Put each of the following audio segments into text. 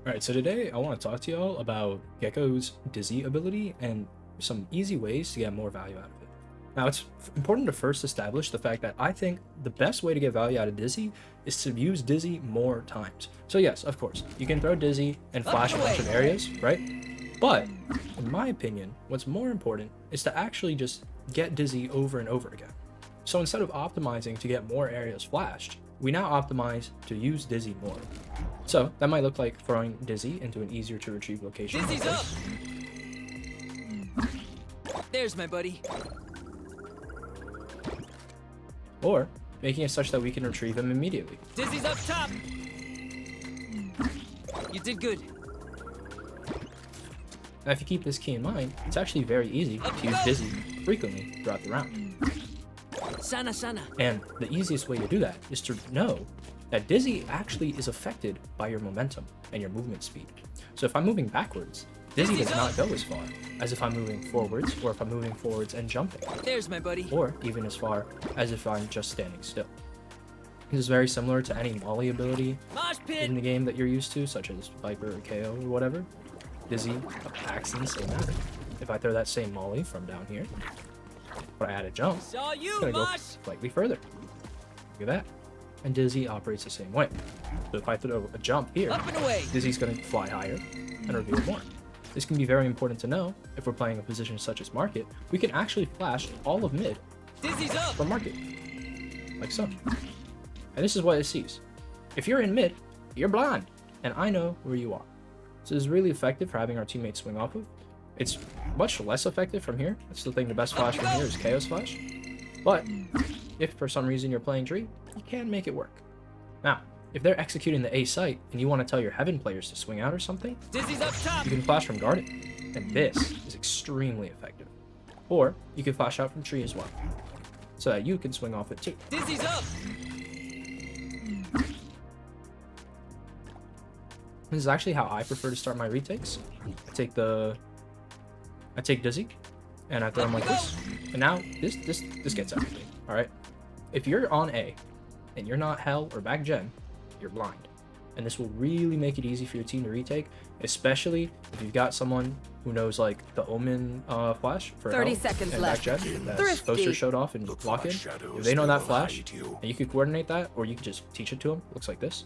Alright, so today I want to talk to y'all about Gekko's Dizzy ability and some easy ways to get more value out of it. Now, it's important to first establish the fact that I think the best way to get value out of Dizzy is to use Dizzy more times. So yes, of course, you can throw Dizzy and flash a bunch of areas, right? But, in my opinion, what's more important is to actually just get Dizzy over and over again. So instead of optimizing to get more areas flashed, we now optimize to use Dizzy more. So that might look like throwing Dizzy into an easier to retrieve location. Dizzy's up! There's my buddy. Or making it such that we can retrieve him immediately. Dizzy's up top! You did good. Now if you keep this key in mind, it's actually very easy to use Dizzy frequently throughout the round. Sana. And the easiest way to do that is to know that Dizzy actually is affected by your momentum and your movement speed. So if I'm moving backwards, Dizzy does not go as far as if I'm moving forwards, or if I'm moving forwards and jumping. There's my buddy. Or even as far as if I'm just standing still. This is very similar to any molly ability in the game that you're used to, such as Viper or KO or whatever. Dizzy acts in the same manner. If I throw that same molly from down here, but I add a jump, it's gonna go slightly further. Look at that. And Dizzy operates the same way. So if I throw a jump here, Dizzy's gonna fly higher and reveal more. This can be very important to know if we're playing a position such as market. We can actually flash all of mid from market, like so. And this is what it sees. If you're in mid, you're blind, and I know where you are. So this is really effective for having our teammates swing off of. It's much less effective from here. I still think the best flash from here is Chaos Flash. But if for some reason you're playing Tree, you can make it work. Now, if they're executing the A site and you want to tell your Heaven players to swing out or something, Dizzy's up top. You can flash from Garden, and this is extremely effective. Or you can flash out from Tree as well, so that you can swing off it too. Dizzy's up. This is actually how I prefer to start my retakes. I take Dizzy, and I throw him like this. And now this gets everything. All right. If you're on A, and you're not Hell or back gen, you're blind, and this will really make it easy for your team to retake, especially if you've got someone who knows like the Omen flash for 30 Hell seconds and left. back gen that Poster showed off and lock in. If they know that flash, and you could coordinate that, or you could just teach it to them. Looks like this.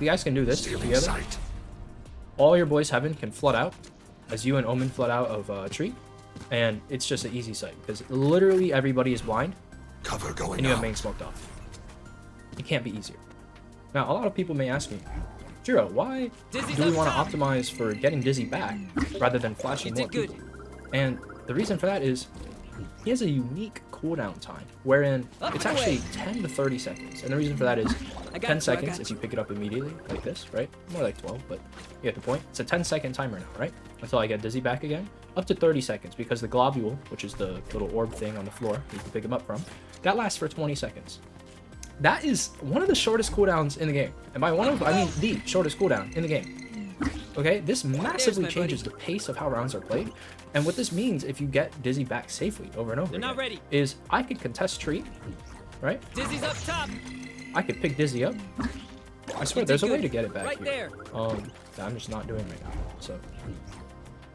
You guys can do this together. All your boys Heaven can flood out as you and Omen flood out of Tree, and it's just an easy sight because literally everybody is blind. Cover going and you have up. main smoked off. It can't be easier. Now, a lot of people may ask me, Jiro, why do we want to optimize for getting Dizzy back rather than flashing more people? And the reason for that is he has a unique cooldown time, wherein it's actually 10 to 30 seconds. And the reason for that is 10 seconds if you pick it up immediately, like this, right? More like 12, but you get the point. It's a 10-second timer now, right? Until I get Dizzy back again. Up to 30 seconds, because the globule, which is the little orb thing on the floor you can pick him up from, that lasts for 20 seconds. That is one of the shortest cooldowns in the game. And by one of, I mean the shortest cooldown in the game. Okay, this massively changes the pace of how rounds are played. And what this means, if you get Dizzy back safely over and over again, is I could contest Tree, right? Dizzy's up top. I could pick Dizzy up. I swear, there's a way to get it back here. That I'm just not doing right now. So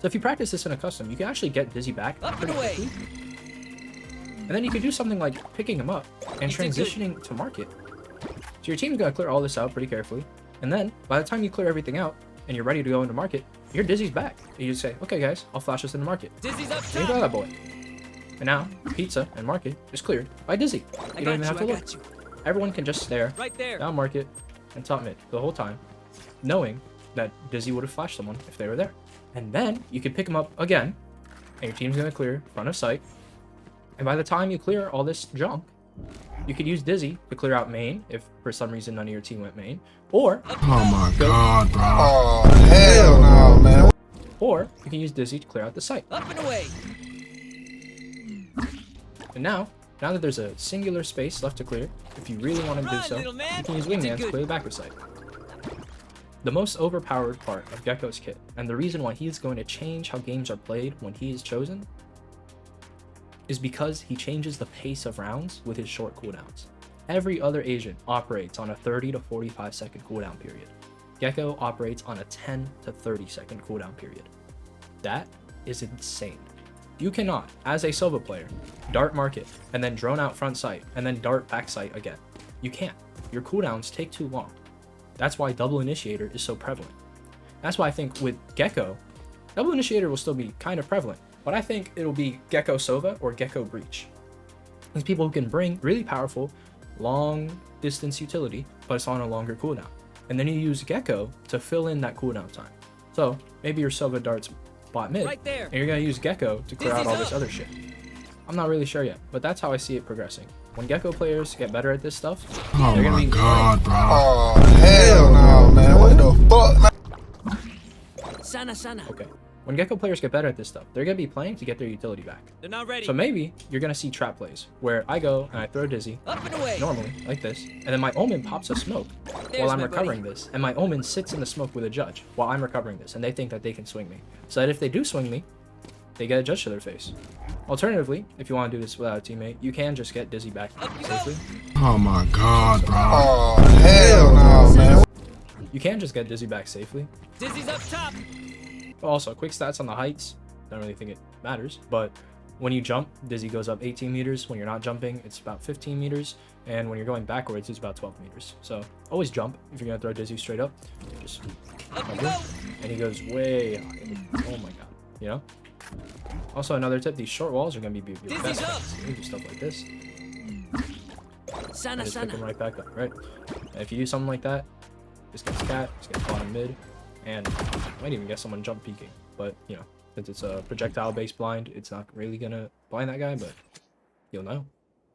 if you practice this in a custom, you can actually get Dizzy back pretty quickly. And then you could do something like picking him up and transitioning to market. So your team's gonna clear all this out pretty carefully. And then by the time you clear everything out and you're ready to go into market, your Dizzy's back. And you just say, okay guys, I'll flash us into market. Dizzy's up top. And you got that boy. And now Pizza and market is cleared by Dizzy. You don't even have to look. Everyone can just stare down market and top mid the whole time, knowing that Dizzy would have flashed someone if they were there. And then you can pick him up again, and your team's gonna clear front of sight. And by the time you clear all this junk, you could use Dizzy to clear out main if for some reason none of your team went main, or Oh my god, bro. Oh hell no, man. Or you can use Dizzy to clear out the site. Up and away. And now that there's a singular space left to clear, if you really want to do so, you can use Wingman to clear the backward side. The most overpowered part of Gekko's kit, and the reason why he is going to change how games are played when he is chosen, is because he changes the pace of rounds with his short cooldowns. Every other agent operates on a 30 to 45 second cooldown period. Gekko operates on a 10 to 30 second cooldown period. That is insane. You cannot, as a Sova player, dart market, and then drone out front sight, and then dart back sight again. You can't. Your cooldowns take too long. That's why double initiator is so prevalent. That's why I think with Gekko, double initiator will still be kind of prevalent, but I think it'll be Gekko Sova or Gekko Breach. These people who can bring really powerful, long distance utility, but it's on a longer cooldown. And then you use Gekko to fill in that cooldown time. So maybe your Sova darts bot mid, Right there. and you're gonna use Gekko to clear out all this Dizzy's up. other shit. I'm not really sure yet, but that's how I see it progressing. When Gekko players get better at this stuff, Oh they're gonna my be god, bro. Oh, hell no, man. What the fuck? Sana. okay. When Gekko players get better at this stuff, they're gonna be playing to get their utility back. They're not ready. So maybe you're gonna see trap plays where I go and I throw Dizzy Up and away. normally like this, and then my Omen pops a smoke There's while I'm my recovering buddy. this, and my Omen sits in the smoke with a judge while I'm recovering this, and they think that they can swing me. So that if they do swing me, they get a judge to their face. Alternatively, if you want to do this without a teammate, you can just get Dizzy back Up you safely. Oh my god, bro. Oh, hell no, man. You can just get Dizzy back safely. Dizzy's up top. Also, quick stats on the heights. Don't really think it matters, but when you jump, Dizzy goes up 18 meters. When you're not jumping, it's about 15 meters. And when you're going backwards, it's about 12 meters. So always jump if you're gonna throw Dizzy straight up. Just Up you cover. go. And he goes way high. Oh my god, you know? Also, another tip, these short walls are gonna be your Dizzy's best up. friends. You can do stuff like this. Sana. And just pick him right back up, right? And if you do something like that, this gets cat, this gets bottom mid, and you might even get someone jump peeking. But, you know, since it's a projectile-based blind, it's not really gonna blind that guy, but you'll know.